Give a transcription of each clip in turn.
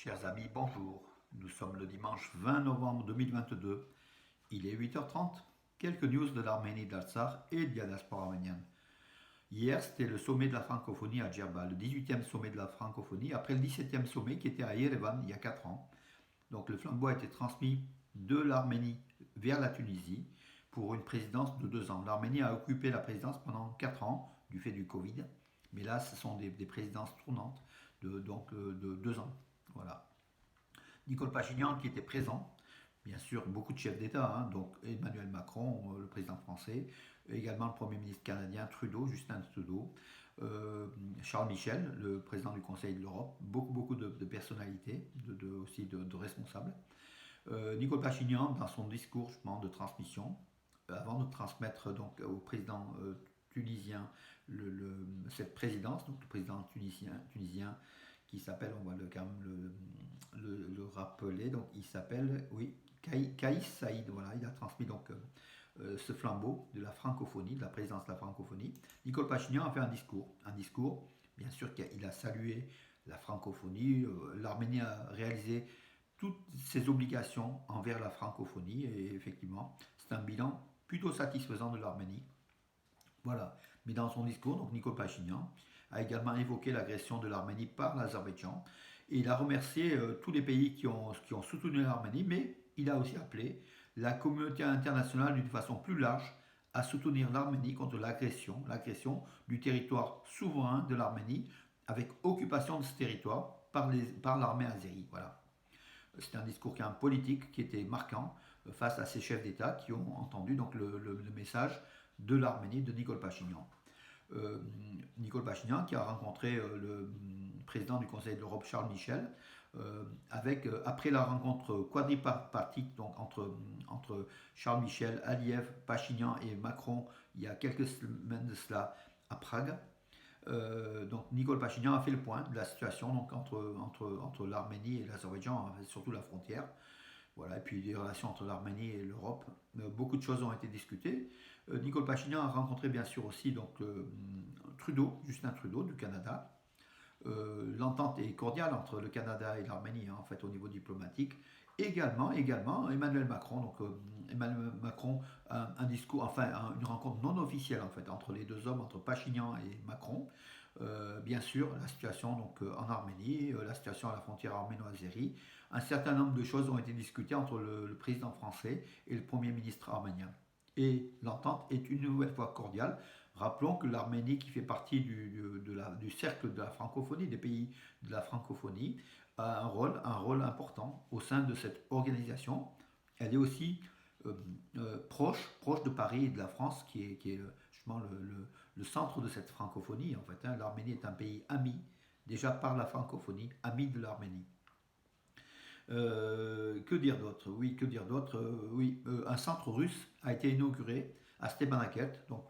Chers amis, bonjour. Nous sommes le dimanche 20 novembre 2022. Il est 8h30. Quelques news de l'Arménie, de l'Artsakh et de la diaspora arménienne. Hier, c'était le sommet de la francophonie à Djerba, le 18e sommet de la francophonie, après le 17e sommet qui était à Yerevan il y a 4 ans. Donc le flambeau a été transmis de l'Arménie vers la Tunisie pour une présidence de 2 ans. L'Arménie a occupé la présidence pendant 4 ans du fait du Covid, mais là, ce sont des présidences tournantes de 2 ans. Voilà. Nicole Pachinian qui était présent, bien sûr beaucoup de chefs d'État, donc Emmanuel Macron, le président français, également le Premier ministre canadien Trudeau, Justin Trudeau, Charles Michel, le président du Conseil de l'Europe, beaucoup de personnalités, aussi de responsables. Nicole Pachinian, dans son discours de transmission, avant de transmettre donc au président tunisien cette présidence, donc le président tunisien qui s'appelle, on va quand même le rappeler, donc il s'appelle, oui, Kaïs Saïd, voilà, il a transmis donc ce flambeau de la francophonie, de la présidence de la francophonie. Nicole Pachinian a fait un discours, bien sûr qu'il a salué la francophonie, l'Arménie a réalisé toutes ses obligations envers la francophonie, et effectivement, c'est un bilan plutôt satisfaisant de l'Arménie. Voilà. Mais dans son discours, donc Nicole Pachinian a également évoqué l'agression de l'Arménie par l'Azerbaïdjan et il a remercié tous les pays qui ont soutenu l'Arménie, mais il a aussi appelé la communauté internationale d'une façon plus large à soutenir l'Arménie contre l'agression du territoire souverain de l'Arménie avec occupation de ce territoire par l'armée azérie. Voilà. C'était un discours quand même politique qui était marquant face à ces chefs d'État qui ont entendu donc le message de l'Arménie de Nicole Pachinian. Nicole Pachinian qui a rencontré le président du Conseil de l'Europe Charles Michel après la rencontre quadripartite donc entre Charles Michel, Aliyev, Pachinian et Macron il y a quelques semaines de cela à Prague. Donc Nicole Pachinian a fait le point de la situation donc, entre l'Arménie et l'Azerbaïdjan, surtout la frontière. Voilà, et puis les relations entre l'Arménie et l'Europe. Beaucoup de choses ont été discutées. Nicole Pachinian a rencontré bien sûr aussi donc, Justin Trudeau du Canada. L'entente est cordiale entre le Canada et l'Arménie en fait au niveau diplomatique. Également Emmanuel Macron, donc Emmanuel Macron, un discours, enfin une rencontre non officielle en fait entre les deux hommes, entre Pachinian et Macron. Bien sûr, la situation donc, en Arménie, la situation à la frontière arméno-azérie. Un certain nombre de choses ont été discutées entre le président français et le Premier ministre arménien. Et l'entente est une nouvelle fois cordiale. Rappelons que l'Arménie, qui fait partie du cercle de la francophonie, des pays de la francophonie, a un rôle important au sein de cette organisation. Elle est aussi proche de Paris et de la France, qui est justement le centre de cette francophonie. En fait, l'Arménie est un pays ami, déjà par la francophonie, ami de l'Arménie. Que dire d'autre? Oui, que dire d'autre? Oui, un centre russe a été inauguré à Stepanakert, donc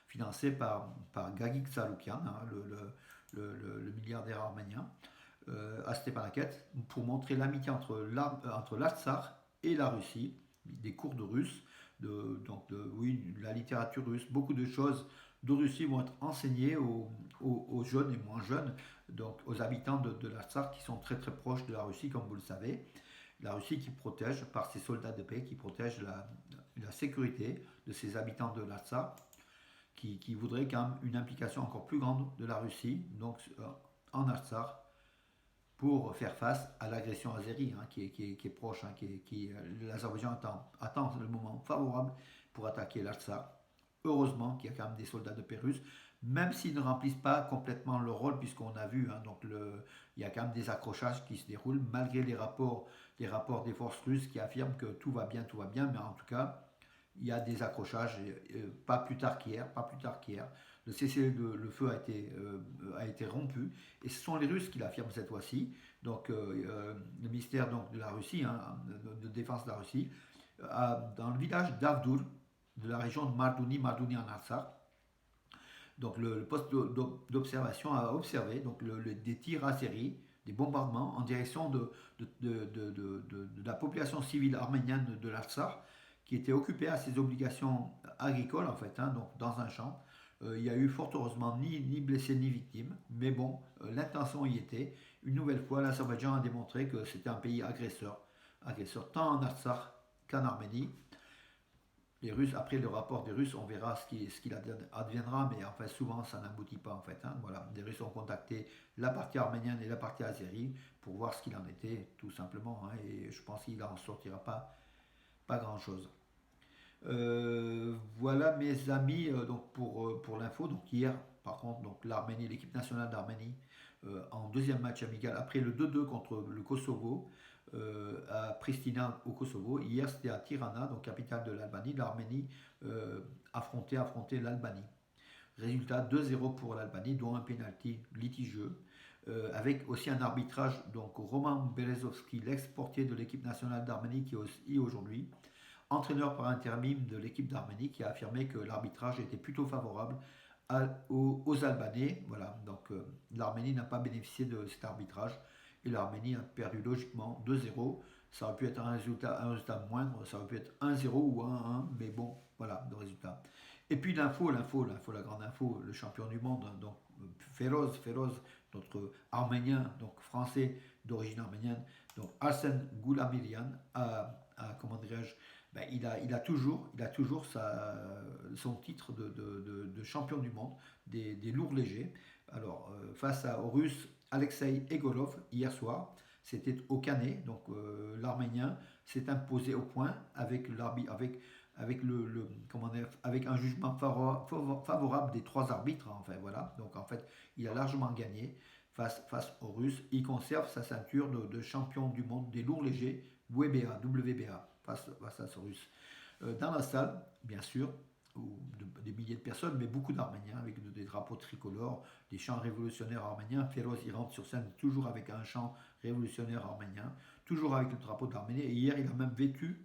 financé par Gagik Tsarukyan, le milliardaire arménien, à Stepanakert, pour montrer l'amitié entre l'Artsakh et la Russie, des cours de russe, oui, la littérature russe, beaucoup de choses de Russie vont être enseignées aux jeunes et moins jeunes, donc aux habitants de l'Artsakh qui sont très très proches de la Russie, comme vous le savez. La Russie qui protège, par ses soldats de paix, qui protège la sécurité de ses habitants de l'Artsakh, qui voudraient quand même une implication encore plus grande de la Russie, donc en Artsakh, pour faire face à l'agression azérie qui est proche, l'Azerbaïdjan attend le moment favorable pour attaquer l'Artsakh. Heureusement qu'il y a quand même des soldats de paix russes, même s'ils ne remplissent pas complètement leur rôle, puisqu'on a vu, il y a quand même des accrochages qui se déroulent, malgré les rapports des forces russes qui affirment que tout va bien, mais en tout cas, il y a des accrochages, pas plus tard qu'hier. Le cessez-le-feu a été rompu, et ce sont les Russes qui l'affirment cette fois-ci. Donc, le ministère donc, de la Russie, de défense de la Russie, dans le village d'Avdour, de la région de Mardouni en Artsakh, donc le poste d'observation a observé donc des tirs azéris, des bombardements en direction de la population civile arménienne de l'Artsakh, qui était occupée à ses obligations agricoles en fait, donc dans un champ. Il y a eu fort heureusement ni blessés ni victimes, mais bon, l'intention y était. Une nouvelle fois, l'Azerbaïdjan a démontré que c'était un pays agresseur tant en Artsakh qu'en Arménie. Les Russes, après le rapport des Russes, on verra ce qu'il adviendra, mais en fait, souvent, ça n'aboutit pas, en fait. Hein. Voilà. Les Russes ont contacté la partie arménienne et la partie azérie pour voir ce qu'il en était, tout simplement. Hein, et je pense qu'il n'en sortira pas grand-chose. Voilà, mes amis, donc pour l'info. Donc hier, par contre, donc l'Arménie, l'équipe nationale d'Arménie, en deuxième match amical, après le 2-2 contre le Kosovo, à Pristina au Kosovo. Hier, c'était à Tirana, donc capitale de l'Albanie. L'Arménie affrontait l'Albanie. Résultat 2-0 pour l'Albanie, dont un pénalty litigieux, avec aussi un arbitrage, donc Roman Berezovski, l'ex-portier de l'équipe nationale d'Arménie, qui est aussi aujourd'hui entraîneur par intérim de l'équipe d'Arménie, qui a affirmé que l'arbitrage était plutôt favorable aux Albanais. Voilà, donc l'Arménie n'a pas bénéficié de cet arbitrage et l'Arménie a perdu logiquement 2-0. Ça aurait pu être un résultat moindre, ça aurait pu être 1-0 ou 1-1, mais bon, voilà le résultat. Et puis la grande info, le champion du monde, donc Feroz, notre Arménien, donc français d'origine arménienne, donc Arsène Goulamirian comment dirais-je, ben, il a toujours son titre de champion du monde des lourds légers. Alors, face aux Russes, Alexei Egorov, hier soir, c'était au Canet, donc l'Arménien s'est imposé au point avec avec un jugement favorable des trois arbitres. Enfin, voilà. Donc, en fait, il a largement gagné face aux Russes. Il conserve sa ceinture de champion du monde des lourds légers WBA, face à ce Russe. Dans la salle, bien sûr, des milliers de personnes, mais beaucoup d'Arméniens avec des drapeaux tricolores, des chants révolutionnaires arméniens. Feroz, il rentre sur scène toujours avec un chant révolutionnaire arménien, toujours avec le drapeau de l'Arménie. Et hier, il a même vêtu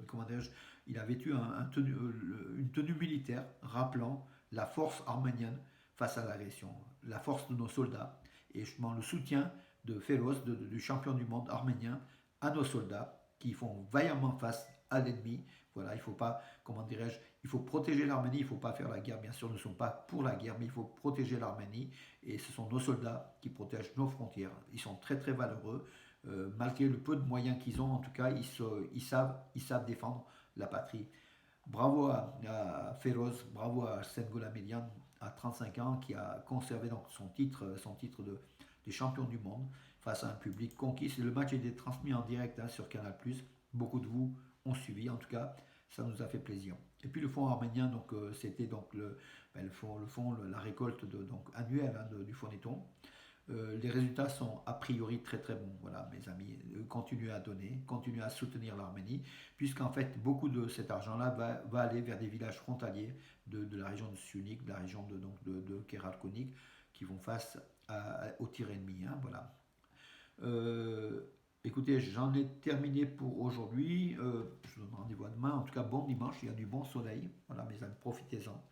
comment dirais-je, il a vêtu une tenue militaire rappelant la force arménienne face à l'agression, la force de nos soldats et justement le soutien de Feroz, du champion du monde arménien, à nos soldats qui font vaillamment face à l'ennemi. Voilà, il faut pas, comment dirais-je, il faut protéger l'Arménie, il ne faut pas faire la guerre. Bien sûr, nous ne sommes pas pour la guerre, mais il faut protéger l'Arménie. Et ce sont nos soldats qui protègent nos frontières. Ils sont très très valeureux. Malgré le peu de moyens qu'ils ont, en tout cas, ils savent défendre la patrie. Bravo à Feroz, bravo à Sengola Milian, à 35 ans, qui a conservé donc son titre des champions du monde face à un public conquis. Le match a été transmis en direct sur Canal+. Beaucoup de vous ont suivi, en tout cas, ça nous a fait plaisir. Et puis le fonds arménien, donc c'était donc la récolte annuelle du Phonéton. Les résultats sont a priori très très bons. Voilà, mes amis, continuez à donner, continuez à soutenir l'Arménie, puisqu'en fait beaucoup de cet argent-là va aller vers des villages frontaliers de la région de Sunik, de la région de Keralkonik, qui vont face aux tirs ennemis. Hein, voilà. Écoutez, j'en ai terminé pour aujourd'hui. Je vous donne rendez-vous à demain. En tout cas, bon dimanche, il y a du bon soleil. Voilà, mes amis, profitez-en.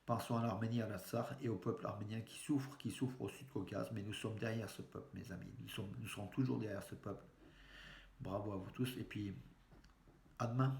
Pensons à l'Arménie, à l'Artsakh et au peuple arménien qui souffre au Sud-Caucase. Mais nous sommes derrière ce peuple, mes amis. Nous serons toujours derrière ce peuple. Bravo à vous tous. Et puis, à demain.